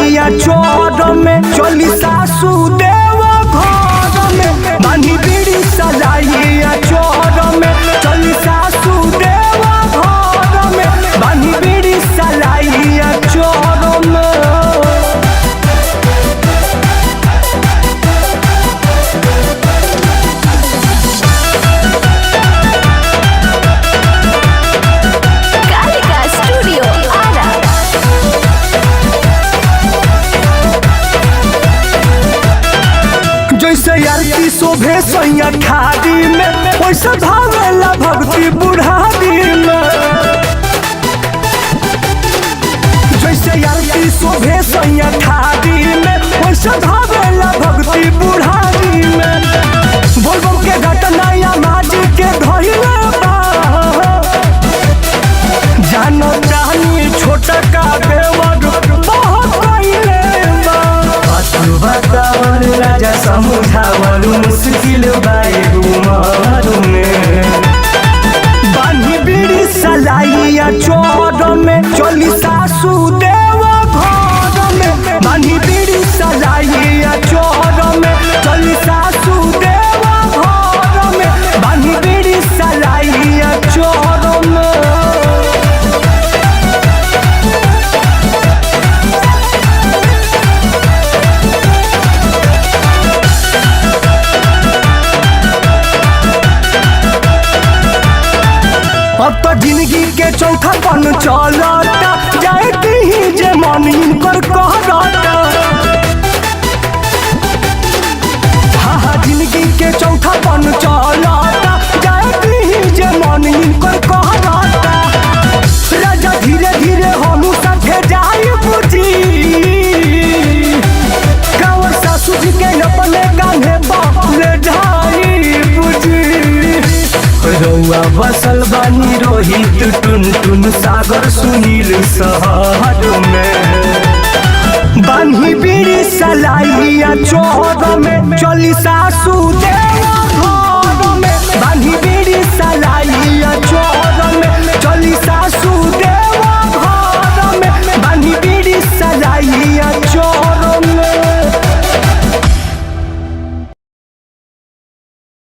सलाइया चोर में चली सासू देव घर में बानी बीड़ी सलाइया चोर में चली सासू देव घर में बानी बीड़ी सलाइया चोर में। जैसे आरती शोभे सैया खादी में वैसे भावेला भक्ति बुढ़ादी में। जैसे आरती शोभे सैया खादी में वैसे भावेला भक्ति बुढ़ादी में। बोलबम के घटना या माजी के धइले बा जानो चाहनी छोटा का बेवर बहुत कइले बा। बतावन राजा समुझावन मुश्किल बाए उमर में बानी बीड़ी सलाइया चोर में चली सासू देव घर में बानी बीड़ी सलाइया चोर में चली सासू देव घर में बानी बीड़ी सलाइया चोर में। अब तो जिंदगी के चौथा पन चलता जाए कहीं जे मन इनकर कहता। हाँ जिंदगी के चौथा पन चलता जाए कहीं जे मन इनकर कहता। राजा धीरे धीरे हम साथे जाए बुझी गाँव सासू जी के अपने कान्हे बापले ढाई बुझी। रउआ बसल बानी रोहित टुन टुन सागर सुनील शहर में बानी बीड़ी सलाइया चोर में चली सासू दे